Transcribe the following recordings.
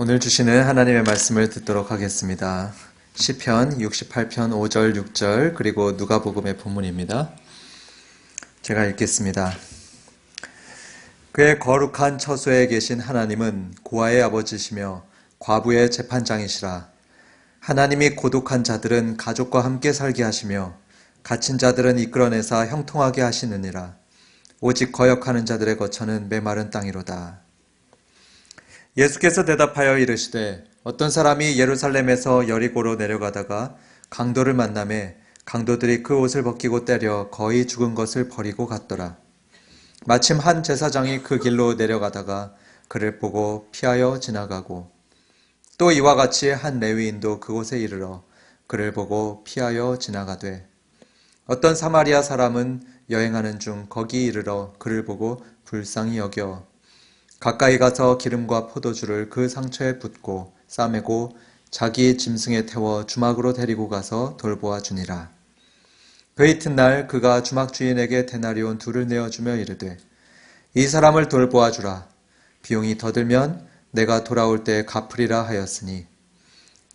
오늘 주시는 하나님의 말씀을 듣도록 하겠습니다. 시편 68편 5절 6절 그리고 누가복음의 본문입니다. 제가 읽겠습니다. 그의 거룩한 처소에 계신 하나님은 고아의 아버지시며 과부의 재판장이시라. 하나님이 고독한 자들은 가족과 함께 살게 하시며 갇힌 자들은 이끌어내사 형통하게 하시느니라. 오직 거역하는 자들의 거처는 메마른 땅이로다. 예수께서 대답하여 이르시되 어떤 사람이 예루살렘에서 여리고로 내려가다가 강도를 만나매 강도들이 그 옷을 벗기고 때려 거의 죽은 것을 버리고 갔더라. 마침 한 제사장이 그 길로 내려가다가 그를 보고 피하여 지나가고 또 이와 같이 한 레위인도 그곳에 이르러 그를 보고 피하여 지나가되 어떤 사마리아 사람은 여행하는 중 거기 이르러 그를 보고 불쌍히 여겨 가까이 가서 기름과 포도주를 그 상처에 붓고 싸매고 자기 짐승에 태워 주막으로 데리고 가서 돌보아 주니라. 그 이튿날 그가 주막 주인에게 데나리온 2를 내어주며 이르되 이 사람을 돌보아 주라. 비용이 더 들면 내가 돌아올 때 갚으리라 하였으니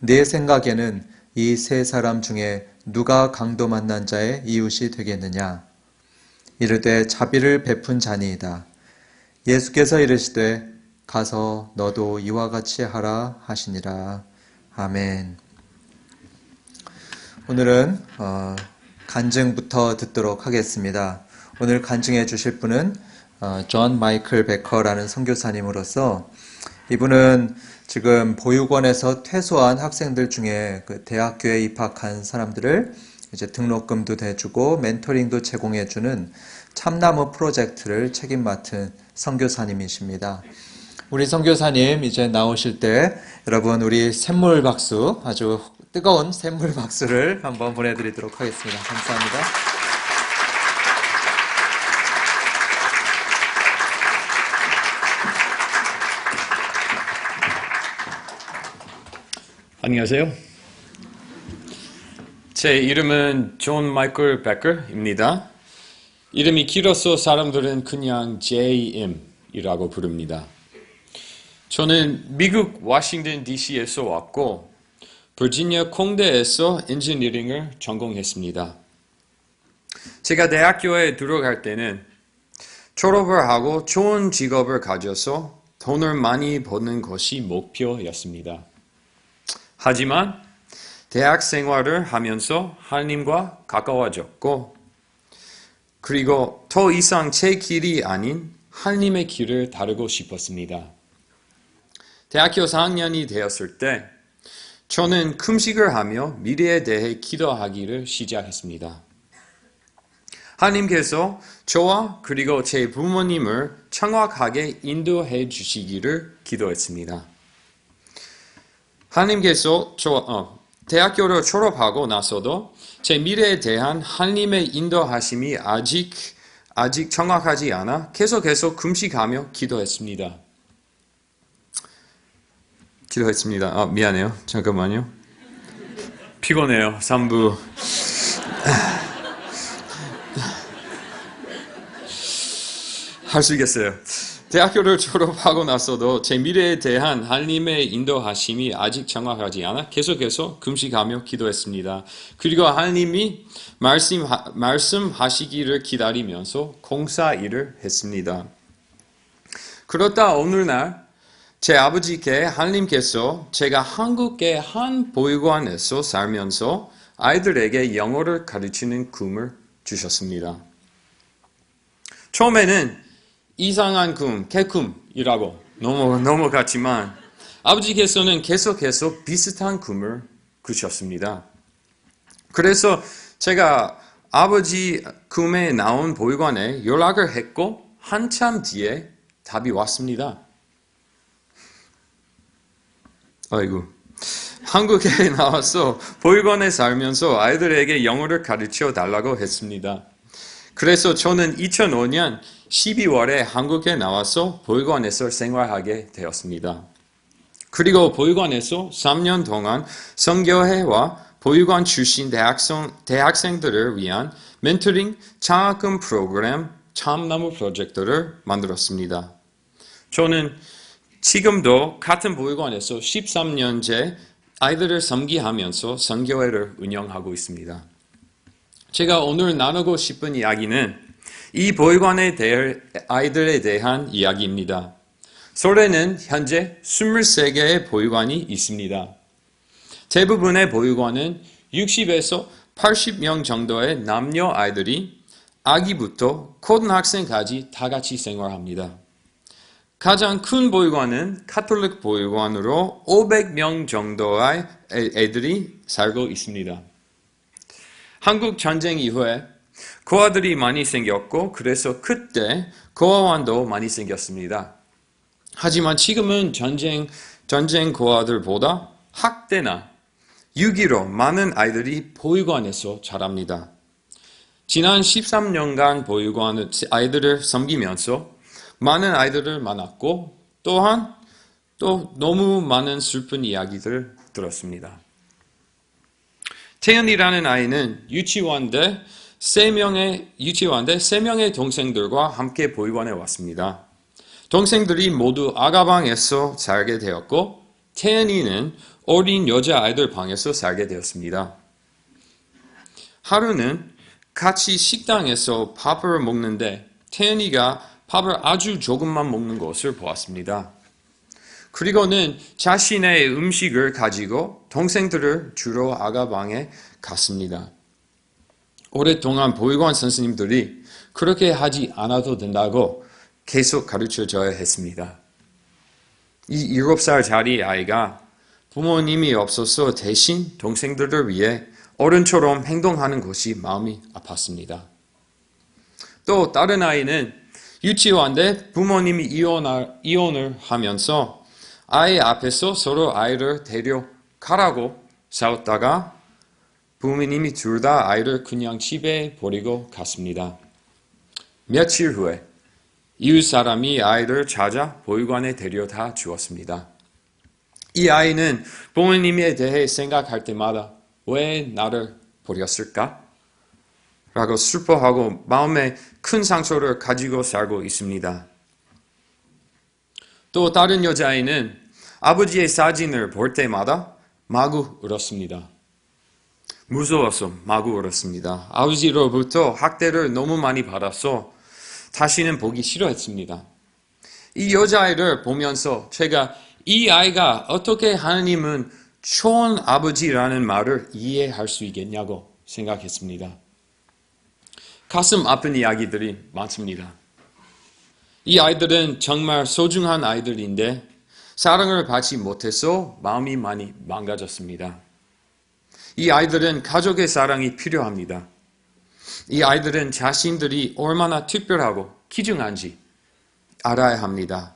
네 생각에는 이 세 사람 중에 누가 강도 만난 자의 이웃이 되겠느냐? 이르되 자비를 베푼 자니이다. 예수께서 이르시되 가서 너도 이와 같이 하라 하시니라. 아멘. 오늘은 간증부터 듣도록 하겠습니다. 오늘 간증해 주실 분은 존 마이클 베커라는 선교사님으로서 이분은 지금 보육원에서 퇴소한 학생들 중에 그 대학교에 입학한 사람들을 이제 등록금도 대주고 멘토링도 제공해주는 참나무 프로젝트를 책임 맡은 선교사님이십니다. 우리 선교사님 이제 나오실 때 여러분 우리 샘물 박수, 아주 뜨거운 샘물 박수를 한번 보내드리도록 하겠습니다. 감사합니다. 안녕하세요. 제 이름은 존 마이클 베커입니다. 이름이 길어서 사람들은 그냥 JM이라고 부릅니다. 저는 미국 워싱턴 DC에서 왔고 버지니아 콩대에서 엔지니어링을 전공했습니다. 제가 대학교에 들어갈 때는 졸업을 하고 좋은 직업을 가져서 돈을 많이 버는 것이 목표였습니다. 하지만 대학 생활을 하면서 하나님과 가까워졌고 그리고 더 이상 제 길이 아닌 하나님의 길을 따르고 싶었습니다. 대학교 4학년이 되었을 때 저는 금식을 하며 미래에 대해 기도하기를 시작했습니다. 하나님께서 저와 그리고 제 부모님을 정확하게 인도해 주시기를 기도했습니다. 하나님께서 대학교를 졸업하고 나서도 제 미래에 대한 하나님의 인도하심이 아직 정확하지 않아 계속 금식하며 기도했습니다. 미안해요. 잠깐만요. 피곤해요. 3부. 할 수 있겠어요. 대학교를 졸업하고 나서도 제 미래에 대한 하나님의 인도하심이 아직 정확하지 않아 계속 금식하며 기도했습니다. 그리고 하나님이 말씀하시기를 기다리면서 공사일을 했습니다. 그러다 어느 날 제 아버지께 하나님께서 제가 한국의 한 보육원에서 살면서 아이들에게 영어를 가르치는 꿈을 주셨습니다. 처음에는 이상한 꿈, 개꿈이라고 넘어갔지만 아버지께서는 계속 비슷한 꿈을 꾸셨습니다. 그래서 제가 아버지 꿈에 나온 보육원에 연락을 했고 한참 뒤에 답이 왔습니다. 한국에 나와서 보육원에 살면서 아이들에게 영어를 가르쳐 달라고 했습니다. 그래서 저는 2005년 12월에 한국에 나와서 보육원에서 생활하게 되었습니다. 그리고 보육원에서 3년 동안 선교회와 보육원 출신 대학생들을 위한 멘토링 장학금 프로그램 참나무 프로젝트를 만들었습니다. 저는 지금도 같은 보육원에서 13년째 아이들을 섬기하면서 선교회를 운영하고 있습니다. 제가 오늘 나누고 싶은 이야기는 이 보육원에 대한 아이들에 대한 이야기입니다. 서울에는 현재 23개의 보육원이 있습니다. 대부분의 보육원은 60에서 80명 정도의 남녀 아이들이 아기부터 고등학생까지 다 같이 생활합니다. 가장 큰 보육원은 가톨릭 보육원으로 500명 정도의 애들이 살고 있습니다. 한국 전쟁 이후에 고아들이 많이 생겼고 그래서 그때 고아원도 많이 생겼습니다. 하지만 지금은 전쟁 고아들보다 학대나 유기로 많은 아이들이 보육원에서 자랍니다. 지난 13년간 보육원 아이들을 섬기면서 많은 아이들을 만났고 또한 또 너무 많은 슬픈 이야기들을 들었습니다. 태연이라는 아이는 유치원대 3명의 동생들과 함께 보육원에 왔습니다. 동생들이 모두 아가방에서 살게 되었고 태연이는 어린 여자아이들 방에서 살게 되었습니다. 하루는 같이 식당에서 밥을 먹는데 태연이가 밥을 아주 조금만 먹는 것을 보았습니다. 그리고는 자신의 음식을 가지고 동생들을 주러 아가방에 갔습니다. 오랫동안 보육원 선생님들이 그렇게 하지 않아도 된다고 계속 가르쳐줘야 했습니다. 이 7살짜리 아이가 부모님이 없어서 대신 동생들을 위해 어른처럼 행동하는 것이 마음이 아팠습니다. 또 다른 아이는 유치원 때 부모님이 이혼을 하면서 아이 앞에서 서로 아이를 데려가라고 싸웠다가 부모님이 둘 다 아이를 그냥 집에 버리고 갔습니다. 며칠 후에 이웃 사람이 아이를 찾아 보육원에 데려다 주었습니다. 이 아이는 부모님에 대해 생각할 때마다 왜 나를 버렸을까? 라고 슬퍼하고 마음에 큰 상처를 가지고 살고 있습니다. 또 다른 여자아이는 아버지의 사진을 볼 때마다 마구 울었습니다. 무서워서 마구 울었습니다. 아버지로부터 학대를 너무 많이 받아서 다시는 보기 싫어했습니다. 이 여자아이를 보면서 제가 이 아이가 어떻게 하나님은 좋은 아버지라는 말을 이해할 수 있겠냐고 생각했습니다. 가슴 아픈 이야기들이 많습니다. 이 아이들은 정말 소중한 아이들인데 사랑을 받지 못해서 마음이 많이 망가졌습니다. 이 아이들은 가족의 사랑이 필요합니다. 이 아이들은 자신들이 얼마나 특별하고 귀중한지 알아야 합니다.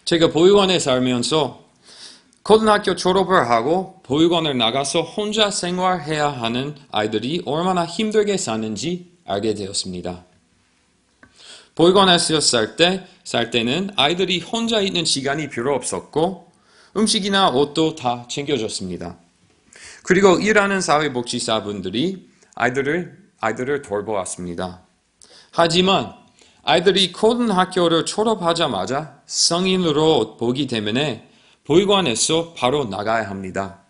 제가 보육원에 살면서 고등학교 졸업을 하고 보육원을 나가서 혼자 생활해야 하는 아이들이 얼마나 힘들게 사는지 알게 되었습니다. 보육원에서 살 때는 아이들이 혼자 있는 시간이 별로 없었고 음식이나 옷도 다 챙겨줬습니다. 그리고 일하는 사회복지사분들이 아이들을 돌보았습니다. 하지만 아이들이 고등학교를 졸업하자마자 성인으로 보기 때문에 보육원에서 바로 나가야 합니다.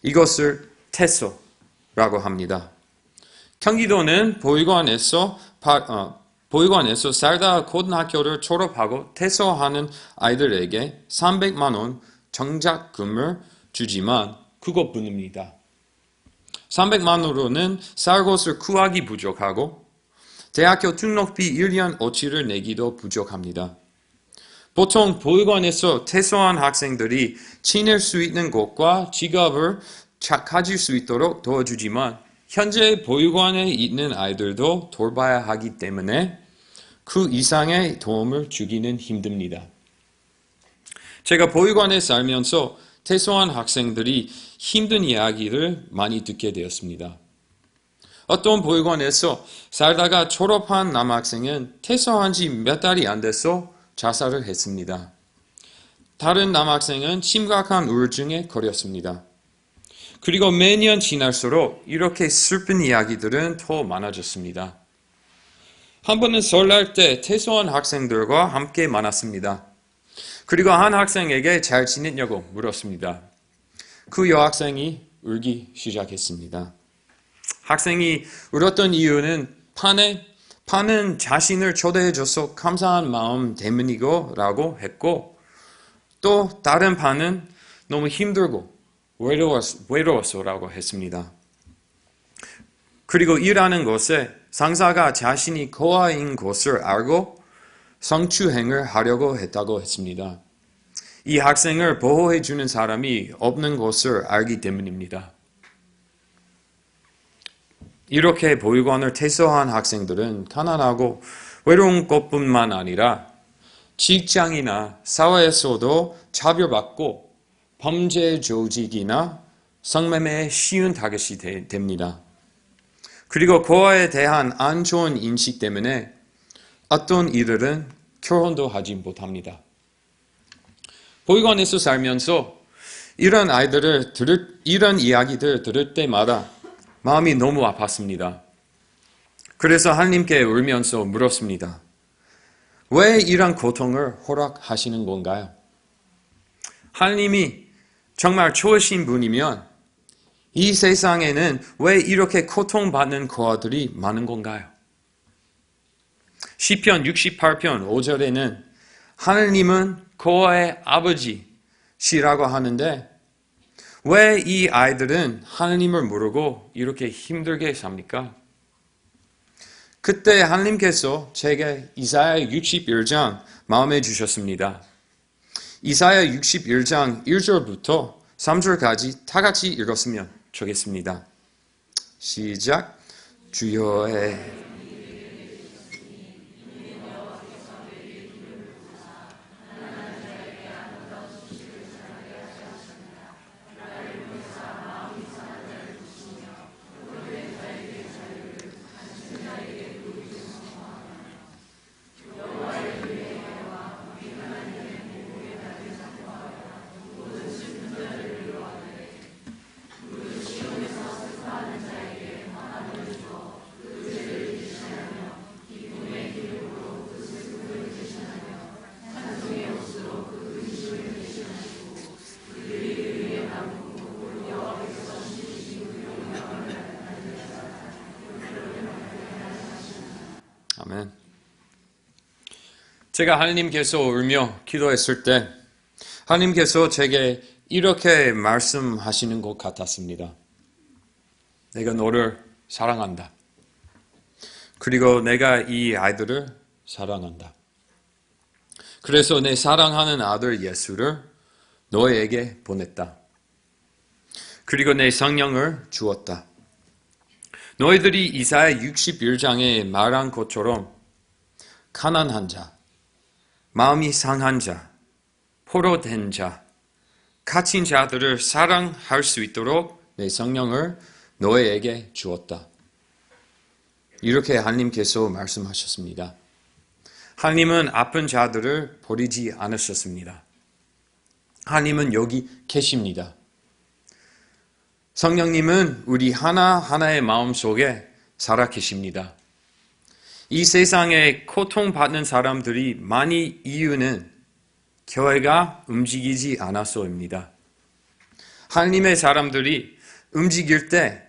이것을 퇴소라고 합니다. 경기도는 보육원에서 살다 고등학교를 졸업하고 퇴소하는 아이들에게 300만 원 정착금을 주지만 그것뿐입니다. 300만 원으로는 살 곳을 구하기 부족하고 대학교 등록비 1년 어치를 내기도 부족합니다. 보통 보육원에서 퇴소한 학생들이 지낼 수 있는 곳과 직업을 가질 수 있도록 도와주지만 현재 보육원에 있는 아이들도 돌봐야 하기 때문에 그 이상의 도움을 주기는 힘듭니다. 제가 보육원에 살면서 퇴소한 학생들이 힘든 이야기를 많이 듣게 되었습니다. 어떤 보육원에서 살다가 졸업한 남학생은 퇴소한 지 몇 달이 안 돼서 자살을 했습니다. 다른 남학생은 심각한 우울증에 걸렸습니다. 그리고 매년 지날수록 이렇게 슬픈 이야기들은 더 많아졌습니다. 한 번은 설날 때 퇴소한 학생들과 함께 만났습니다. 그리고 한 학생에게 잘 지냈냐고 물었습니다. 그 여학생이 울기 시작했습니다. 학생이 울었던 이유는 파는 자신을 초대해줘서 감사한 마음 때문이고 라고 했고, 또 다른 파는 너무 힘들고 외로웠어 라고 했습니다. 그리고 일하는 곳에 상사가 자신이 고아인 것을 알고 성추행을 하려고 했다고 했습니다. 이 학생을 보호해주는 사람이 없는 것을 알기 때문입니다. 이렇게 보육원을 퇴소한 학생들은 가난하고 외로운 것뿐만 아니라 직장이나 사회에서도 차별받고 범죄 조직이나 성매매에 쉬운 타겟이 됩니다. 그리고 고아에 대한 안 좋은 인식 때문에 어떤 이들은 결혼도 하지 못합니다. 보육원에서 살면서 이런 이야기들 들을 때마다 마음이 너무 아팠습니다. 그래서 하나님께 울면서 물었습니다. 왜 이런 고통을 허락하시는 건가요? 하나님이 정말 좋으신 분이면 이 세상에는 왜 이렇게 고통받는 고아들이 많은 건가요? 시편 68편 5절에는 하나님은 고아의 아버지시라고 하는데 왜 이 아이들은 하나님을 모르고 이렇게 힘들게 삽니까? 그때 하나님께서 제게 이사야 61장 마음에 주셨습니다. 이사야 61장 1절부터 3절까지 다 같이 읽었으면 좋겠습니다. 시작. 주여의 아멘. 제가 하나님께서 울며 기도했을 때 하나님께서 제게 이렇게 말씀하시는 것 같았습니다. 내가 너를 사랑한다. 그리고 내가 이 아이들을 사랑한다. 그래서 내 사랑하는 아들 예수를 너에게 보냈다. 그리고 내 성령을 주었다. 너희들이 이사야 61장에 말한 것처럼 가난한 자, 마음이 상한 자, 포로된 자, 갇힌 자들을 사랑할 수 있도록 내 성령을 너희에게 주었다. 이렇게 하나님께서 말씀하셨습니다. 하나님은 아픈 자들을 버리지 않으셨습니다. 하나님은 여기 계십니다. 성령님은 우리 하나하나의 마음속에 살아 계십니다. 이 세상에 고통받는 사람들이 많이 이유는 교회가 움직이지 않아서입니다. 하나님의 사람들이 움직일 때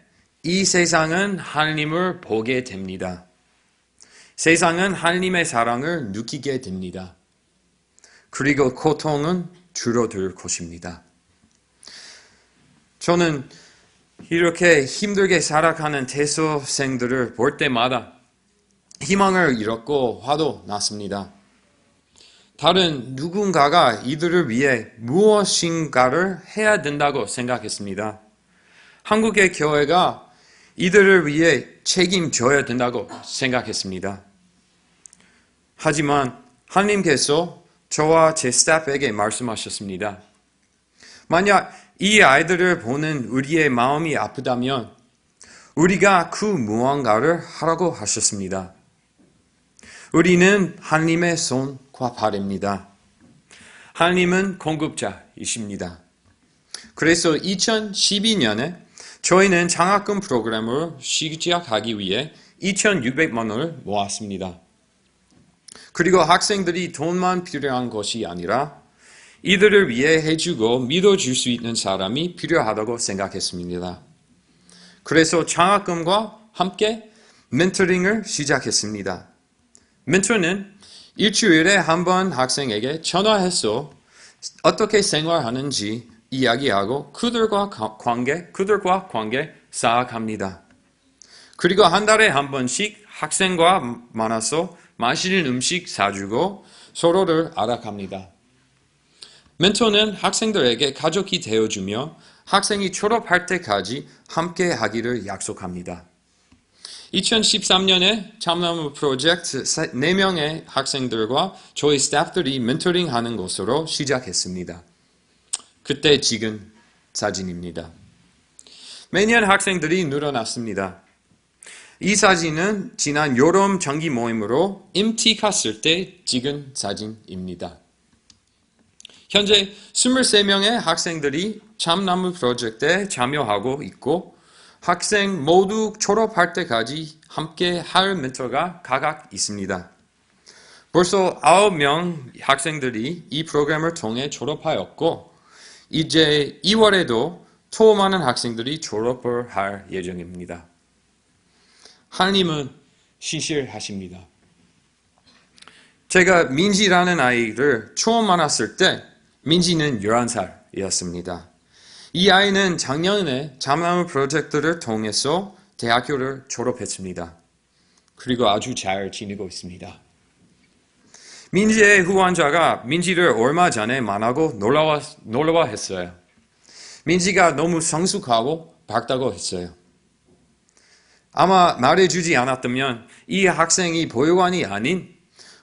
이 세상은 하나님을 보게 됩니다. 세상은 하나님의 사랑을 느끼게 됩니다. 그리고 고통은 줄어들 것입니다. 저는 이렇게 힘들게 살아가는 태소생들을 볼 때마다 희망을 잃었고 화도 났습니다. 다른 누군가가 이들을 위해 무엇인가를 해야 된다고 생각했습니다. 한국의 교회가 이들을 위해 책임져야 된다고 생각했습니다. 하지만 하나님께서 저와 제 스태프에게 말씀하셨습니다. 만약 이 아이들을 보는 우리의 마음이 아프다면 우리가 그 무언가를 하라고 하셨습니다. 우리는 하나님의 손과 발입니다. 하나님은 공급자이십니다. 그래서 2012년에 저희는 장학금 프로그램을 시작하기 위해 2,600만 원을 모았습니다. 그리고 학생들이 돈만 필요한 것이 아니라 이들을 위해 해주고 믿어줄 수 있는 사람이 필요하다고 생각했습니다. 그래서 장학금과 함께 멘토링을 시작했습니다. 멘토는 일주일에 한 번 학생에게 전화해서 어떻게 생활하는지 이야기하고 그들과 관계 쌓아갑니다. 그리고 한 달에 한 번씩 학생과 만나서 맛있는 음식 사주고 서로를 알아갑니다. 멘토는 학생들에게 가족이 되어주며 학생이 졸업할 때까지 함께 하기를 약속합니다. 2013년에 참나무 프로젝트 4명의 학생들과 저희 스태프들이 멘토링하는 것으로 시작했습니다. 그때 찍은 사진입니다. 매년 학생들이 늘어났습니다. 이 사진은 지난 여름 정기 모임으로 MT 갔을 때 찍은 사진입니다. 현재 23명의 학생들이 참나무 프로젝트에 참여하고 있고 학생 모두 졸업할 때까지 함께 할 멘토가 각각 있습니다. 벌써 9명 학생들이 이 프로그램을 통해 졸업하였고 이제 2월에도 더 많은 학생들이 졸업을 할 예정입니다. 하나님은 신실하십니다. 제가 민지라는 아이를 처음 만났을 때 민지는 11살이었습니다. 이 아이는 작년에 참나무 프로젝트를 통해서 대학교를 졸업했습니다. 그리고 아주 잘 지내고 있습니다. 민지의 후원자가 민지를 얼마 전에 만나고 놀러와 했어요. 민지가 너무 성숙하고 밝다고 했어요. 아마 말해주지 않았다면 이 학생이 보육원이 아닌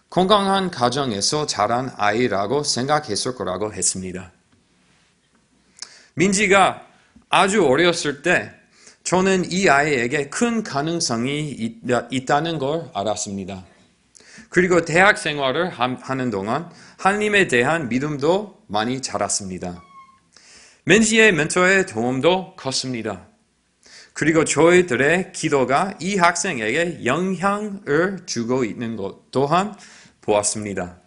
건강한 가정에서 자란 아이라고 생각했을 거라고 했습니다. 민지가 아주 어렸을 때 저는 이 아이에게 큰 가능성이 있다는 걸 알았습니다. 그리고 대학 생활을 하는 동안 하나님에 대한 믿음도 많이 자랐습니다. 민지의 멘토의 도움도 컸습니다. 그리고 저희들의 기도가 이 학생에게 영향을 주고 있는 것 또한 보았습니다.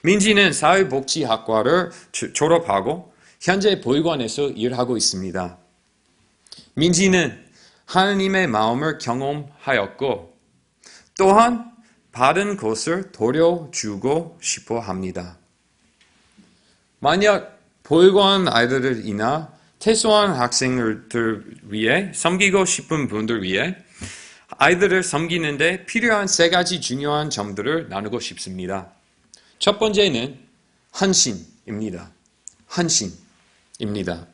민지는 사회복지학과를 졸업하고 현재 보육원에서 일하고 있습니다. 민지는 하나님의 마음을 경험하였고 또한 받은 것을 돌려주고 싶어 합니다. 만약 보육원 아이들이나 퇴소한 학생들 위해 섬기고 싶은 분들 위해 아이들을 섬기는데 필요한 3가지 중요한 점들을 나누고 싶습니다. 첫 번째는 헌신입니다. 헌신입니다.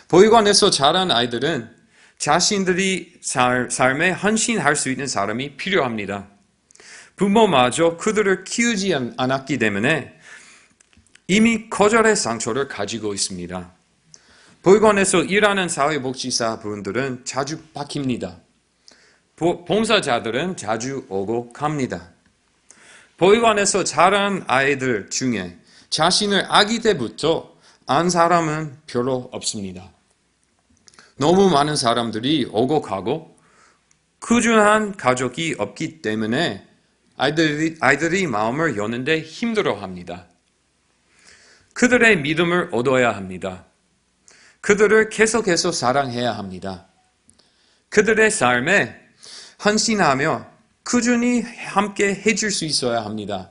보육원에서 자란 아이들은 자신들이 삶에 헌신할 수 있는 사람이 필요합니다. 부모마저 그들을 키우지 않았기 때문에 이미 거절의 상처를 가지고 있습니다. 보육원에서 일하는 사회복지사 분들은 자주 바뀝니다. 봉사자들은 자주 오고 갑니다. 보육원에서 자란 아이들 중에 자신을 아기 때부터 안 사람은 별로 없습니다. 너무 많은 사람들이 오고 가고 꾸준한 가족이 없기 때문에 아이들이 마음을 여는데 힘들어합니다. 그들의 믿음을 얻어야 합니다. 그들을 계속해서 사랑해야 합니다. 그들의 삶에 헌신하며 꾸준히 함께 해줄 수 있어야 합니다.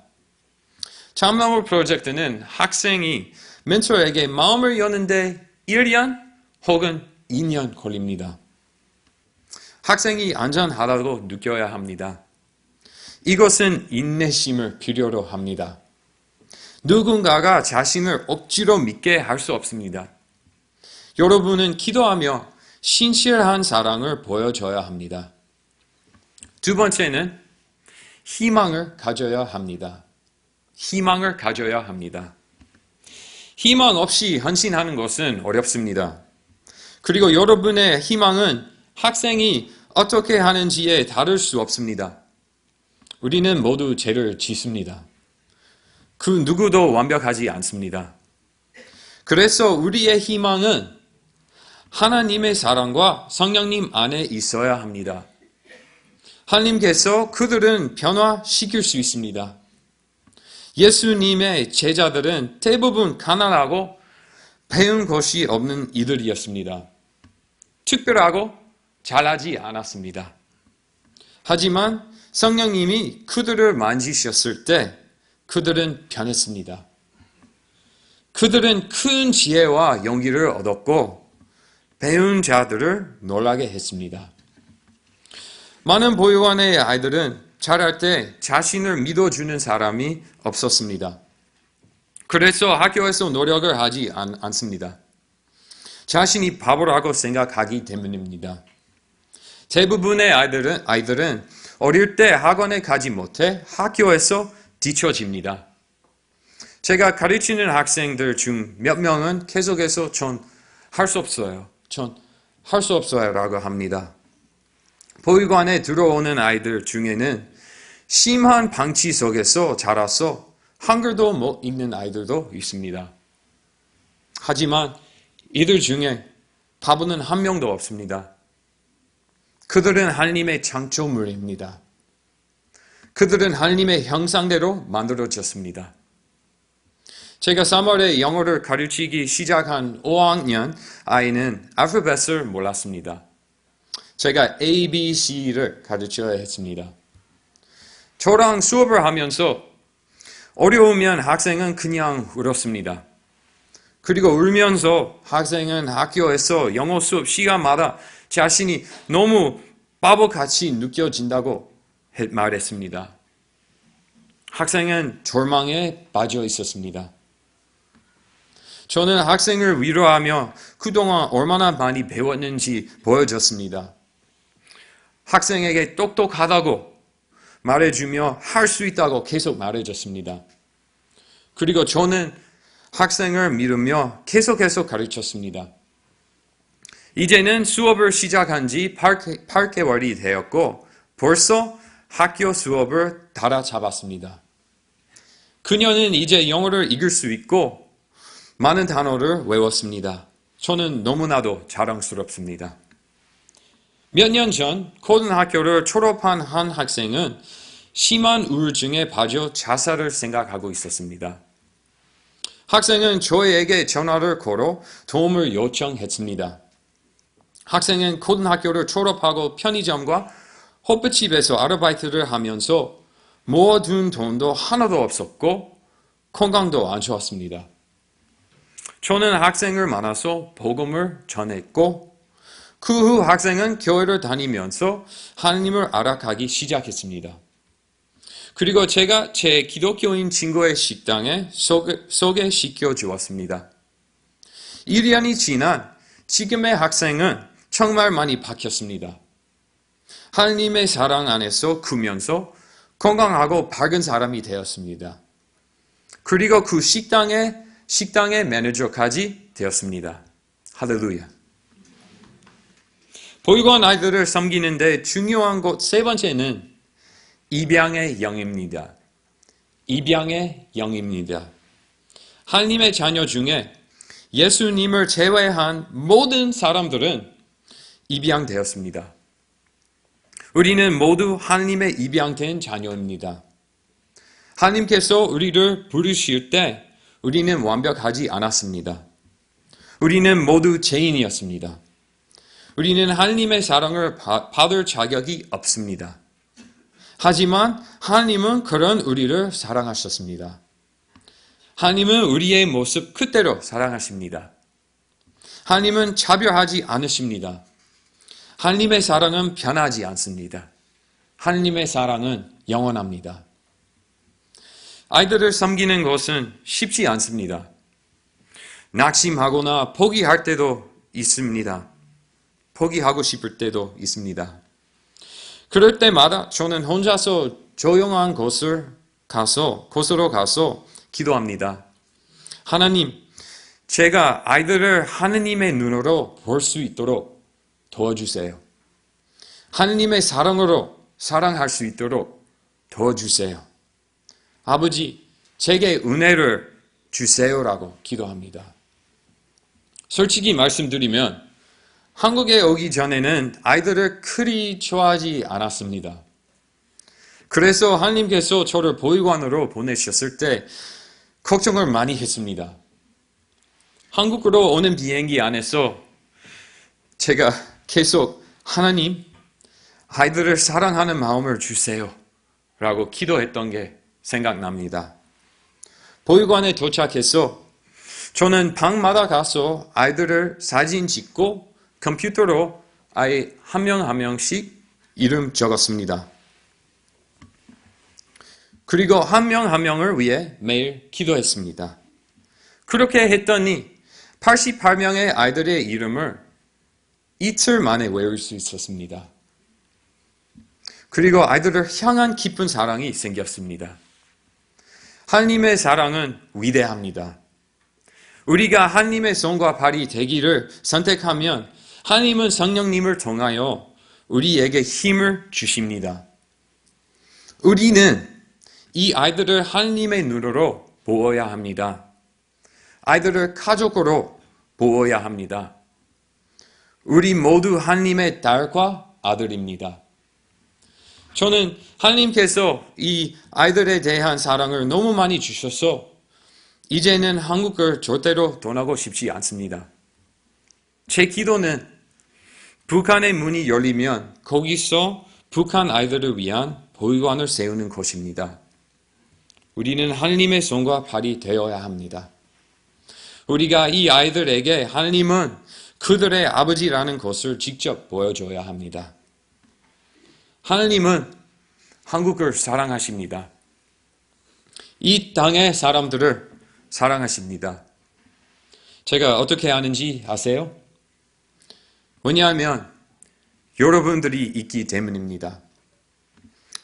참나무 프로젝트는 학생이 멘토에게 마음을 여는데 1년 혹은 2년 걸립니다. 학생이 안전하다고 느껴야 합니다. 이것은 인내심을 필요로 합니다. 누군가가 자신을 억지로 믿게 할 수 없습니다. 여러분은 기도하며 신실한 사랑을 보여줘야 합니다. 두 번째는 희망을 가져야 합니다. 희망을 가져야 합니다. 희망 없이 헌신하는 것은 어렵습니다. 그리고 여러분의 희망은 학생이 어떻게 하는지에 다를 수 없습니다. 우리는 모두 죄를 짓습니다. 그 누구도 완벽하지 않습니다. 그래서 우리의 희망은 하나님의 사랑과 성령님 안에 있어야 합니다. 하나님께서 그들은 변화시킬 수 있습니다. 예수님의 제자들은 대부분 가난하고 배운 것이 없는 이들이었습니다. 특별하고 잘하지 않았습니다. 하지만 성령님이 그들을 만지셨을 때 그들은 변했습니다. 그들은 큰 지혜와 용기를 얻었고 배운 자들을 놀라게 했습니다. 많은 보육원의 아이들은 자랄 때 자신을 믿어주는 사람이 없었습니다. 그래서 학교에서 노력을 하지 않습니다. 자신이 바보라고 생각하기 때문입니다. 대부분의 아이들은 어릴 때 학원에 가지 못해 학교에서 뒤처집니다. 제가 가르치는 학생들 중 몇 명은 계속해서 전 할 수 없어요. 전 할 수 없어요 라고 합니다. 보육원에 들어오는 아이들 중에는 심한 방치 속에서 자라서 한글도 못 읽는 아이들도 있습니다. 하지만 이들 중에 바보는 한 명도 없습니다. 그들은 하나님의 창조물입니다. 그들은 하나님의 형상대로 만들어졌습니다. 제가 3월에 영어를 가르치기 시작한 5학년 아이는 알파벳을 몰랐습니다. 제가 A, B, C를 가르쳐야 했습니다. 저랑 수업을 하면서 어려우면 학생은 그냥 울었습니다. 그리고 울면서 학생은 학교에서 영어 수업 시간마다 자신이 너무 바보같이 느껴진다고 말했습니다. 학생은 절망에 빠져 있었습니다. 저는 학생을 위로하며 그동안 얼마나 많이 배웠는지 보여줬습니다. 학생에게 똑똑하다고 말해주며 할 수 있다고 계속 말해줬습니다. 그리고 저는 학생을 믿으며 계속해서 가르쳤습니다. 이제는 수업을 시작한 지 8개월이 되었고 벌써 학교 수업을 따라잡았습니다. 그녀는 이제 영어를 읽을 수 있고 많은 단어를 외웠습니다. 저는 너무나도 자랑스럽습니다. 몇 년 전 고등학교를 졸업한 한 학생은 심한 우울증에 빠져 자살을 생각하고 있었습니다. 학생은 저에게 전화를 걸어 도움을 요청했습니다. 학생은 고등학교를 졸업하고 편의점과 호프집에서 아르바이트를 하면서 모아둔 돈도 하나도 없었고 건강도 안 좋았습니다. 저는 학생을 만나서 복음을 전했고 그 후 학생은 교회를 다니면서 하나님을 알아가기 시작했습니다. 그리고 제가 제 기독교인 친구의 식당에 소개시켜 주었습니다. 1년이 지난 지금의 학생은 정말 많이 바뀌었습니다. 하나님의 사랑 안에서 크면서 건강하고 밝은 사람이 되었습니다. 그리고 그 식당의 매니저까지 되었습니다. 할렐루야. 보육원 아이들을 섬기는데 중요한 것 세 번째는 입양의 영입니다. 입양의 영입니다. 하나님의 자녀 중에 예수님을 제외한 모든 사람들은 입양되었습니다. 우리는 모두 하나님의 입양된 자녀입니다. 하나님께서 우리를 부르실 때 우리는 완벽하지 않았습니다. 우리는 모두 죄인이었습니다. 우리는 하나님의 사랑을 받을 자격이 없습니다. 하지만 하나님은 그런 우리를 사랑하셨습니다. 하나님은 우리의 모습 그대로 사랑하십니다. 하나님은 차별하지 않으십니다. 하나님의 사랑은 변하지 않습니다. 하나님의 사랑은 영원합니다. 아이들을 섬기는 것은 쉽지 않습니다. 낙심하거나 포기할 때도 있습니다. 포기하고 싶을 때도 있습니다. 그럴 때마다 저는 혼자서 조용한 곳으로 가서 기도합니다. 하나님, 제가 아이들을 하나님의 눈으로 볼 수 있도록 도와주세요. 하나님의 사랑으로 사랑할 수 있도록 도와주세요. 아버지, 제게 은혜를 주세요라고 기도합니다. 솔직히 말씀드리면 한국에 오기 전에는 아이들을 그리 좋아하지 않았습니다. 그래서 하나님께서 저를 보육원으로 보내셨을 때 걱정을 많이 했습니다. 한국으로 오는 비행기 안에서 제가 계속 하나님, 아이들을 사랑하는 마음을 주세요 라고 기도했던 게 생각납니다. 보육원에 도착해서 저는 방마다 가서 아이들을 사진 찍고 컴퓨터로 아이 한 명 한 명씩 이름 적었습니다. 그리고 한 명 한 명을 위해 매일 기도했습니다. 그렇게 했더니 88명의 아이들의 이름을 이틀 만에 외울 수 있었습니다. 그리고 아이들을 향한 깊은 사랑이 생겼습니다. 하나님의 사랑은 위대합니다. 우리가 하나님의 손과 발이 되기를 선택하면 하나님은 성령님을 통하여 우리에게 힘을 주십니다. 우리는 이 아이들을 하나님의 눈으로 보아야 합니다. 아이들을 가족으로 보아야 합니다. 우리 모두 하나님의 딸과 아들입니다. 저는 하나님께서 이 아이들에 대한 사랑을 너무 많이 주셔서 이제는 한국을 절대로 떠나고 싶지 않습니다. 제 기도는 북한의 문이 열리면 거기서 북한 아이들을 위한 보육원을 세우는 것입니다. 우리는 하나님의 손과 발이 되어야 합니다. 우리가 이 아이들에게 하나님은 그들의 아버지라는 것을 직접 보여줘야 합니다. 하나님은 한국을 사랑하십니다. 이 땅의 사람들을 사랑하십니다. 제가 어떻게 아는지 아세요? 왜냐하면 여러분들이 있기 때문입니다.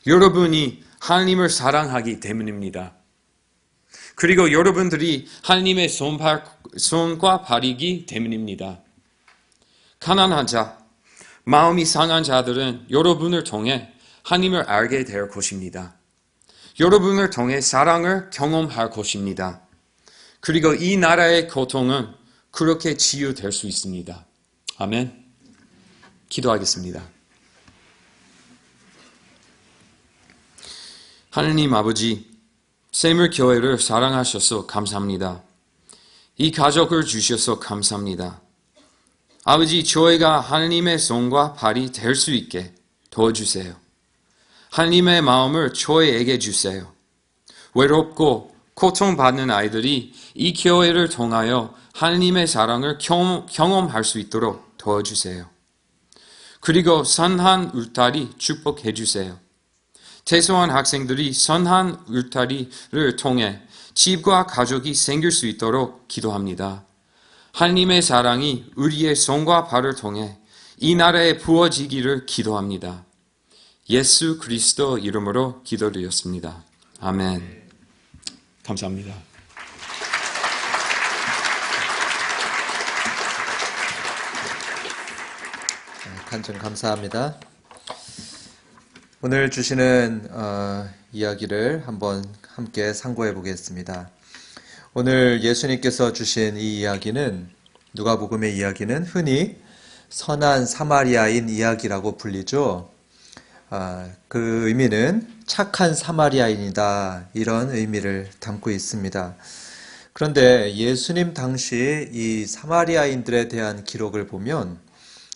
여러분이 하나님을 사랑하기 때문입니다. 그리고 여러분들이 하나님의 손과 발이기 때문입니다. 가난한 자, 마음이 상한 자들은 여러분을 통해 하나님을 알게 될 것입니다. 여러분을 통해 사랑을 경험할 것입니다. 그리고 이 나라의 고통은 그렇게 치유될 수 있습니다. 아멘. 기도하겠습니다. 하나님 아버지, 샘물교회를 사랑하셔서 감사합니다. 이 가족을 주셔서 감사합니다. 아버지, 저희가 하나님의 손과 발이 될 수 있게 도와주세요. 하나님의 마음을 저희에게 주세요. 외롭고 고통받는 아이들이 이 교회를 통하여 하나님의 사랑을 경험할 수 있도록 도와주세요. 그리고 선한 울타리 축복해 주세요. 퇴소한 학생들이 선한 울타리를 통해 집과 가족이 생길 수 있도록 기도합니다. 하나님의 사랑이 우리의 손과 발을 통해 이 나라에 부어지기를 기도합니다. 예수 그리스도 이름으로 기도드렸습니다. 아멘. 감사합니다. 간증 감사합니다. 오늘 주시는 이야기를 한번 함께 상고해 보겠습니다. 오늘 예수님께서 주신 이 이야기는, 누가복음의 이야기는 흔히 선한 사마리아인 이야기라고 불리죠. 그 의미는 착한 사마리아인이다, 이런 의미를 담고 있습니다. 그런데 예수님 당시 이 사마리아인들에 대한 기록을 보면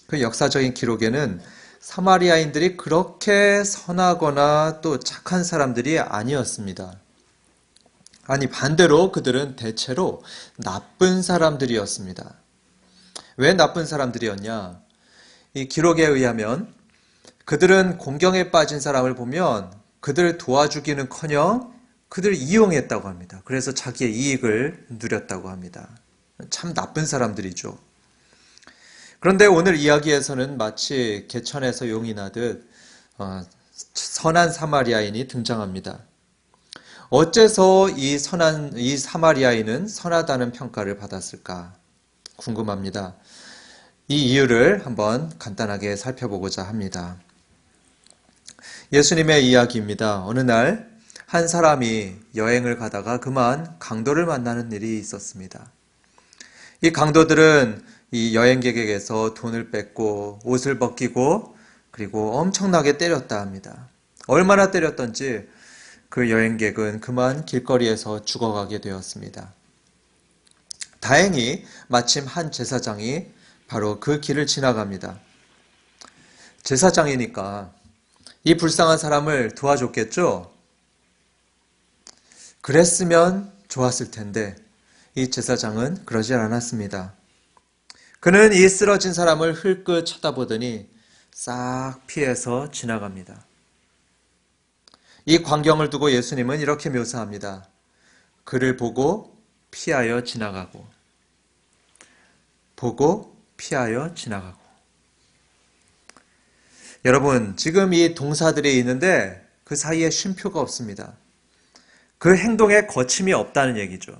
그 역사적인 기록에는 사마리아인들이 그렇게 선하거나 또 착한 사람들이 아니었습니다. 아니, 반대로 그들은 대체로 나쁜 사람들이었습니다. 왜 나쁜 사람들이었냐? 이 기록에 의하면 그들은 공경에 빠진 사람을 보면 그들을 도와주기는커녕 그들을 이용했다고 합니다. 그래서 자기의 이익을 누렸다고 합니다. 참 나쁜 사람들이죠. 그런데 오늘 이야기에서는 마치 개천에서 용이 나듯 선한 사마리아인이 등장합니다. 어째서 이 사마리아인은 선하다는 평가를 받았을까 궁금합니다. 이 이유를 한번 간단하게 살펴보고자 합니다. 예수님의 이야기입니다. 어느 날 한 사람이 여행을 가다가 그만 강도를 만나는 일이 있었습니다. 이 강도들은 이 여행객에게서 돈을 뺏고 옷을 벗기고 그리고 엄청나게 때렸다 합니다. 얼마나 때렸던지 그 여행객은 그만 길거리에서 죽어가게 되었습니다. 다행히 마침 한 제사장이 바로 그 길을 지나갑니다. 제사장이니까 이 불쌍한 사람을 도와줬겠죠? 그랬으면 좋았을 텐데 이 제사장은 그러지 않았습니다. 그는 이 쓰러진 사람을 흘끗 쳐다보더니 싹 피해서 지나갑니다. 이 광경을 두고 예수님은 이렇게 묘사합니다. 그를 보고 피하여 지나가고, 보고 피하여 지나가고. 여러분, 지금 이 동사들이 있는데 그 사이에 쉼표가 없습니다. 그 행동에 거침이 없다는 얘기죠.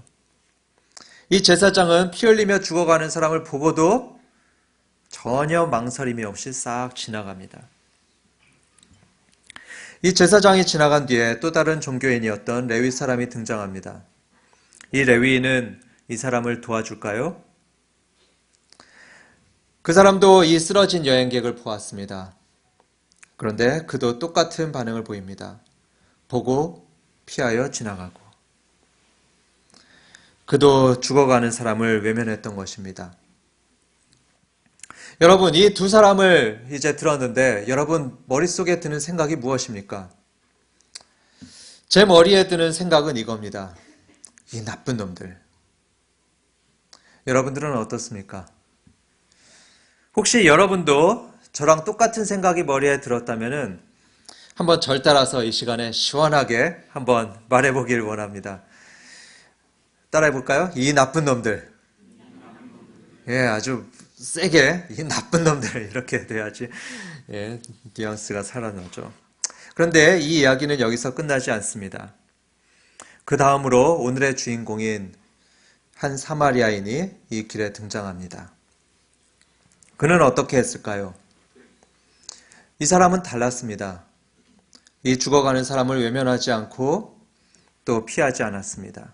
이 제사장은 피 흘리며 죽어가는 사람을 보고도 전혀 망설임이 없이 싹 지나갑니다. 이 제사장이 지나간 뒤에 또 다른 종교인이었던 레위 사람이 등장합니다. 이 레위인은 이 사람을 도와줄까요? 그 사람도 이 쓰러진 여행객을 보았습니다. 그런데 그도 똑같은 반응을 보입니다. 보고 피하여 지나가고. 그도 죽어가는 사람을 외면했던 것입니다. 여러분, 이 두 사람을 이제 들었는데 여러분 머릿속에 드는 생각이 무엇입니까? 제 머리에 드는 생각은 이겁니다. 이 나쁜 놈들. 여러분들은 어떻습니까? 혹시 여러분도 저랑 똑같은 생각이 머리에 들었다면 한번 절 따라서 이 시간에 시원하게 한번 말해보길 원합니다. 따라해볼까요? 이 나쁜 놈들. 예, 아주 세게 이 나쁜 놈들 이렇게 돼야지 예, 뉘앙스가 살아나죠. 그런데 이 이야기는 여기서 끝나지 않습니다. 그 다음으로 오늘의 주인공인 한 사마리아인이 이 길에 등장합니다. 그는 어떻게 했을까요? 이 사람은 달랐습니다. 이 죽어가는 사람을 외면하지 않고 또 피하지 않았습니다.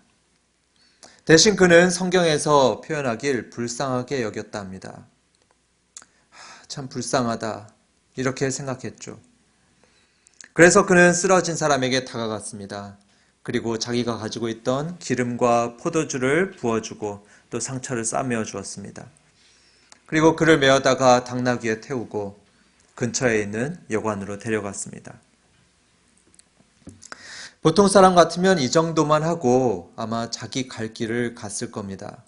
대신 그는 성경에서 표현하길 불쌍하게 여겼다 합니다. 참 불쌍하다 이렇게 생각했죠. 그래서 그는 쓰러진 사람에게 다가갔습니다. 그리고 자기가 가지고 있던 기름과 포도주를 부어주고 또 상처를 싸매어 주었습니다. 그리고 그를 메어다가 당나귀에 태우고 근처에 있는 여관으로 데려갔습니다. 보통 사람 같으면 이 정도만 하고 아마 자기 갈 길을 갔을 겁니다.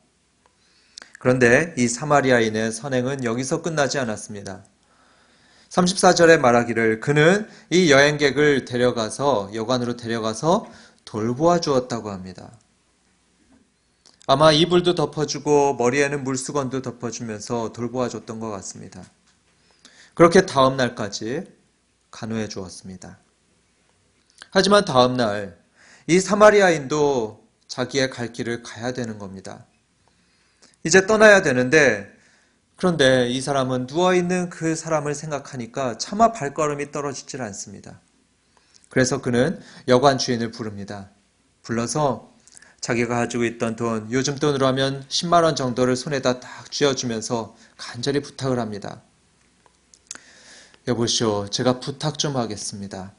그런데 이 사마리아인의 선행은 여기서 끝나지 않았습니다. 34절에 말하기를 그는 이 여행객을 데려가서 여관으로 데려가서 돌보아 주었다고 합니다. 아마 이불도 덮어주고 머리에는 물수건도 덮어주면서 돌보아 줬던 것 같습니다. 그렇게 다음 날까지 간호해 주었습니다. 하지만 다음 날 이 사마리아인도 자기의 갈 길을 가야 되는 겁니다. 이제 떠나야 되는데 그런데 이 사람은 누워있는 그 사람을 생각하니까 차마 발걸음이 떨어지질 않습니다. 그래서 그는 여관 주인을 부릅니다. 불러서 자기가 가지고 있던 돈, 요즘 돈으로 하면 10만 원 정도를 손에다 딱 쥐어주면서 간절히 부탁을 합니다. 여보시오, 제가 부탁 좀 하겠습니다.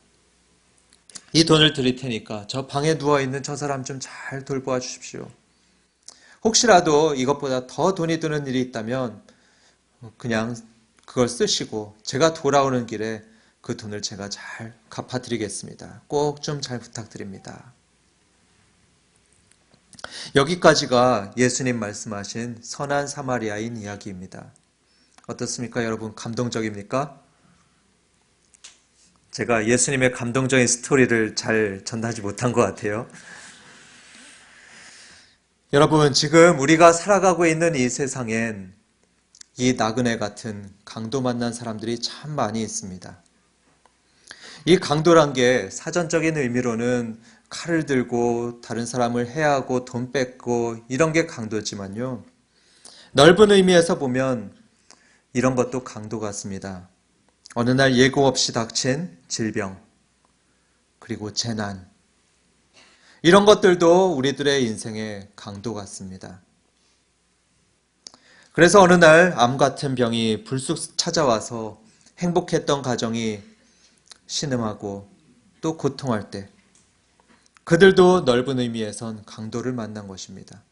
이 돈을 드릴 테니까 저 방에 누워있는 저 사람 좀 잘 돌보아 주십시오. 혹시라도 이것보다 더 돈이 드는 일이 있다면 그냥 그걸 쓰시고 제가 돌아오는 길에 그 돈을 제가 잘 갚아드리겠습니다. 꼭 좀 잘 부탁드립니다. 여기까지가 예수님 말씀하신 선한 사마리아인 이야기입니다. 어떻습니까, 여러분? 감동적입니까? 제가 예수님의 감동적인 스토리를 잘 전하지 못한 것 같아요. 여러분, 지금 우리가 살아가고 있는 이 세상엔 이 나그네 같은 강도 만난 사람들이 참 많이 있습니다. 이 강도란 게 사전적인 의미로는 칼을 들고 다른 사람을 해하고 돈 뺏고 이런 게 강도지만요. 넓은 의미에서 보면 이런 것도 강도 같습니다. 어느 날 예고 없이 닥친 질병, 그리고 재난, 이런 것들도 우리들의 인생의 강도 같습니다. 그래서 어느 날 암 같은 병이 불쑥 찾아와서 행복했던 가정이 신음하고 또 고통할 때 그들도 넓은 의미에선 강도를 만난 것입니다.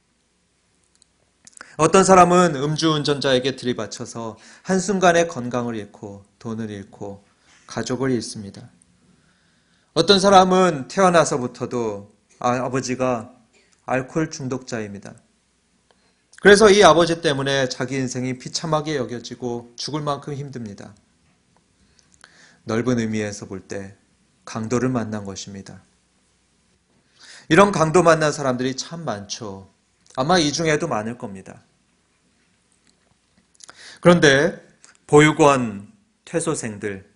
어떤 사람은 음주운전자에게 들이받쳐서 한순간에 건강을 잃고 돈을 잃고 가족을 잃습니다. 어떤 사람은 태어나서부터도 아버지가 알코올 중독자입니다. 그래서 이 아버지 때문에 자기 인생이 비참하게 여겨지고 죽을 만큼 힘듭니다. 넓은 의미에서 볼 때 강도를 만난 것입니다. 이런 강도 만난 사람들이 참 많죠. 아마 이 중에도 많을 겁니다. 그런데 보육원 퇴소생들,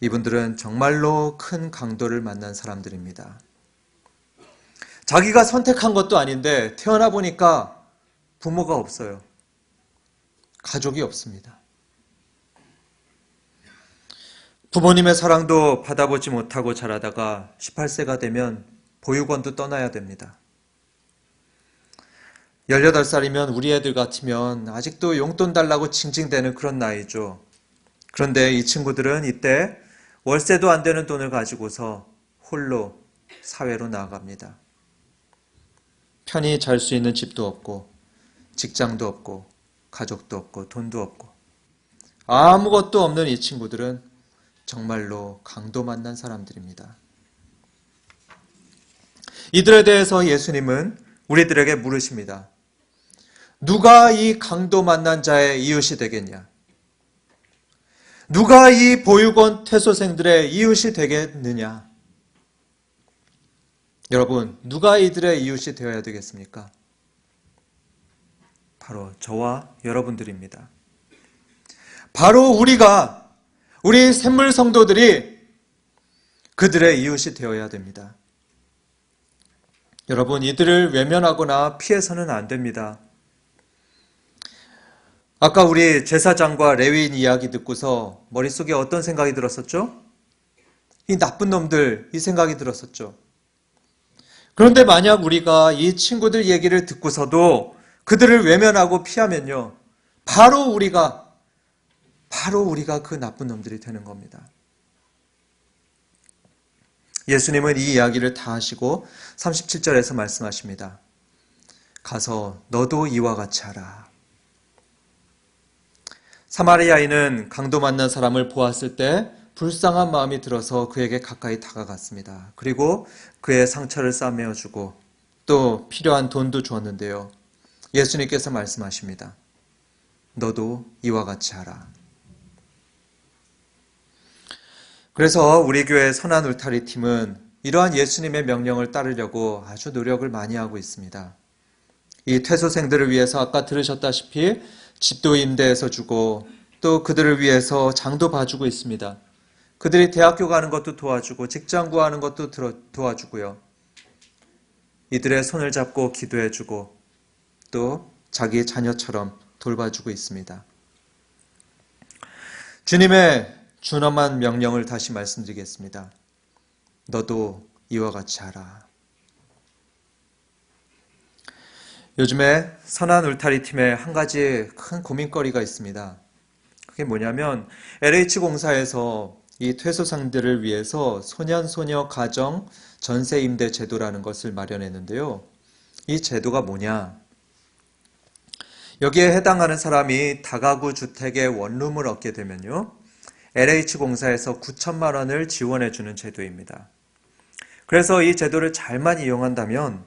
이분들은 정말로 큰 강도를 만난 사람들입니다. 자기가 선택한 것도 아닌데 태어나 보니까 부모가 없어요. 가족이 없습니다. 부모님의 사랑도 받아보지 못하고 자라다가 18세가 되면 보육원도 떠나야 됩니다. 18살이면 우리 애들 같으면 아직도 용돈 달라고 징징대는 그런 나이죠. 그런데 이 친구들은 이때 월세도 안 되는 돈을 가지고서 홀로 사회로 나아갑니다. 편히 잘 수 있는 집도 없고 직장도 없고 가족도 없고 돈도 없고 아무것도 없는 이 친구들은 정말로 강도 만난 사람들입니다. 이들에 대해서 예수님은 우리들에게 물으십니다. 누가 이 강도 만난 자의 이웃이 되겠냐? 누가 이 보육원 퇴소생들의 이웃이 되겠느냐? 여러분, 누가 이들의 이웃이 되어야 되겠습니까? 바로 저와 여러분들입니다. 바로 우리 샘물 성도들이 그들의 이웃이 되어야 됩니다. 여러분, 이들을 외면하거나 피해서는 안 됩니다. 아까 우리 제사장과 레위인 이야기 듣고서 머릿속에 어떤 생각이 들었었죠? 이 나쁜 놈들, 이 생각이 들었었죠. 그런데 만약 우리가 이 친구들 얘기를 듣고서도 그들을 외면하고 피하면요, 바로 우리가 그 나쁜 놈들이 되는 겁니다. 예수님은 이 이야기를 다 하시고 37절에서 말씀하십니다. 가서 너도 이와 같이 하라. 사마리아인은 강도 만난 사람을 보았을 때 불쌍한 마음이 들어서 그에게 가까이 다가갔습니다. 그리고 그의 상처를 싸매어주고 또 필요한 돈도 주었는데요. 예수님께서 말씀하십니다. 너도 이와 같이 하라. 그래서 우리 교회 선한 울타리 팀은 이러한 예수님의 명령을 따르려고 아주 노력을 많이 하고 있습니다. 이 퇴소생들을 위해서 아까 들으셨다시피 집도 임대해서 주고 또 그들을 위해서 장도 봐주고 있습니다. 그들이 대학교 가는 것도 도와주고 직장 구하는 것도 도와주고요. 이들의 손을 잡고 기도해주고 또 자기 자녀처럼 돌봐주고 있습니다. 주님의 준엄한 명령을 다시 말씀드리겠습니다. 너도 이와 같이 하라. 요즘에 선한 울타리 팀에 한 가지 큰 고민거리가 있습니다. 그게 뭐냐면 LH공사에서 이 퇴소상들을 위해서 소년소녀 가정 전세 임대 제도라는 것을 마련했는데요. 이 제도가 뭐냐? 여기에 해당하는 사람이 다가구 주택의 원룸을 얻게 되면요. LH공사에서 9천만 원을 지원해주는 제도입니다. 그래서 이 제도를 잘만 이용한다면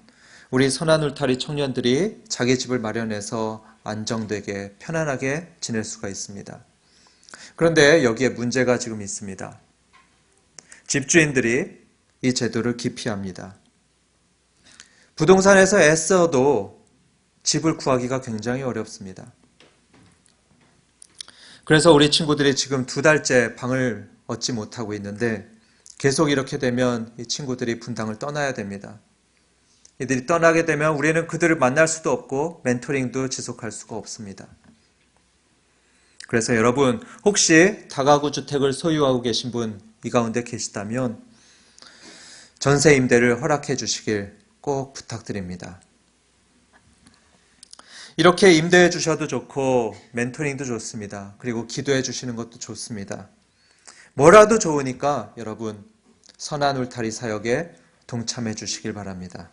우리 선한 울타리 청년들이 자기 집을 마련해서 안정되게 편안하게 지낼 수가 있습니다. 그런데 여기에 문제가 지금 있습니다. 집주인들이 이 제도를 기피합니다. 부동산에서 애써도 집을 구하기가 굉장히 어렵습니다. 그래서 우리 친구들이 지금 2달째 방을 얻지 못하고 있는데 계속 이렇게 되면 이 친구들이 분당을 떠나야 됩니다. 이들이 떠나게 되면 우리는 그들을 만날 수도 없고 멘토링도 지속할 수가 없습니다. 그래서 여러분, 혹시 다가구 주택을 소유하고 계신 분 이 가운데 계시다면 전세 임대를 허락해 주시길 꼭 부탁드립니다. 이렇게 임대해 주셔도 좋고 멘토링도 좋습니다. 그리고 기도해 주시는 것도 좋습니다. 뭐라도 좋으니까 여러분 선한 울타리 사역에 동참해 주시길 바랍니다.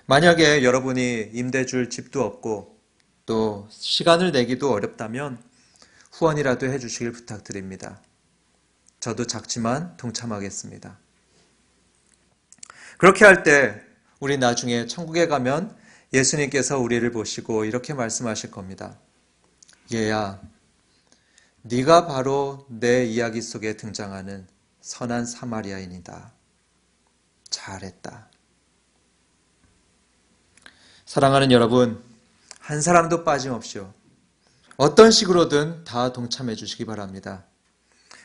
만약에 여러분이 임대 줄 집도 없고 또 시간을 내기도 어렵다면 후원이라도 해 주시길 부탁드립니다. 저도 작지만 동참하겠습니다. 그렇게 할 때 우리 나중에 천국에 가면 예수님께서 우리를 보시고 이렇게 말씀하실 겁니다. 얘야, 네가 바로 내 이야기 속에 등장하는 선한 사마리아인이다. 잘했다. 사랑하는 여러분, 한 사람도 빠짐없이요. 어떤 식으로든 다 동참해 주시기 바랍니다.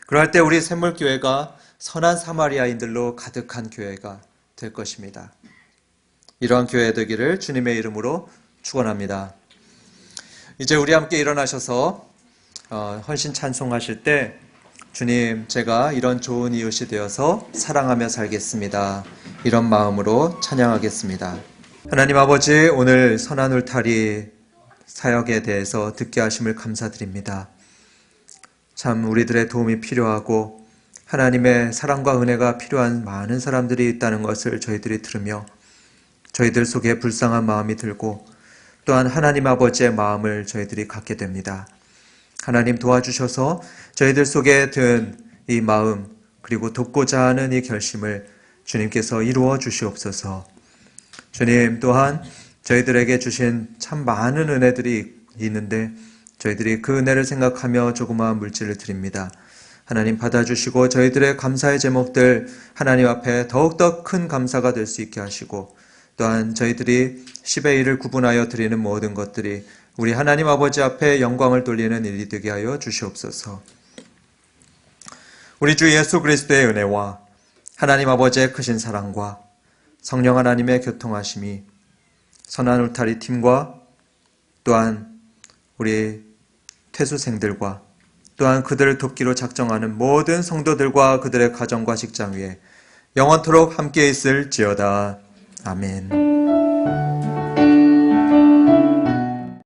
그럴 때 우리 샘물교회가 선한 사마리아인들로 가득한 교회가 될 것입니다. 이러한 교회 되기를 주님의 이름으로 축원합니다. 이제 우리 함께 일어나셔서 헌신 찬송하실 때 주님, 제가 이런 좋은 이웃이 되어서 사랑하며 살겠습니다. 이런 마음으로 찬양하겠습니다. 하나님 아버지, 오늘 선한 울타리 사역에 대해서 듣게 하심을 감사드립니다. 참 우리들의 도움이 필요하고 하나님의 사랑과 은혜가 필요한 많은 사람들이 있다는 것을 저희들이 들으며 저희들 속에 불쌍한 마음이 들고 또한 하나님 아버지의 마음을 저희들이 갖게 됩니다. 하나님 도와주셔서 저희들 속에 든 이 마음 그리고 돕고자 하는 이 결심을 주님께서 이루어 주시옵소서. 주님 또한 저희들에게 주신 참 많은 은혜들이 있는데 저희들이 그 은혜를 생각하며 조그마한 물질을 드립니다. 하나님 받아주시고 저희들의 감사의 제목들 하나님 앞에 더욱더 큰 감사가 될 수 있게 하시고 또한 저희들이 10의 1을 구분하여 드리는 모든 것들이 우리 하나님 아버지 앞에 영광을 돌리는 일이 되게 하여 주시옵소서. 우리 주 예수 그리스도의 은혜와 하나님 아버지의 크신 사랑과 성령 하나님의 교통하심이 선한 울타리 팀과 또한 우리 퇴소생들과 또한 그들을 돕기로 작정하는 모든 성도들과 그들의 가정과 직장 위에 영원토록 함께 있을지어다. 아멘.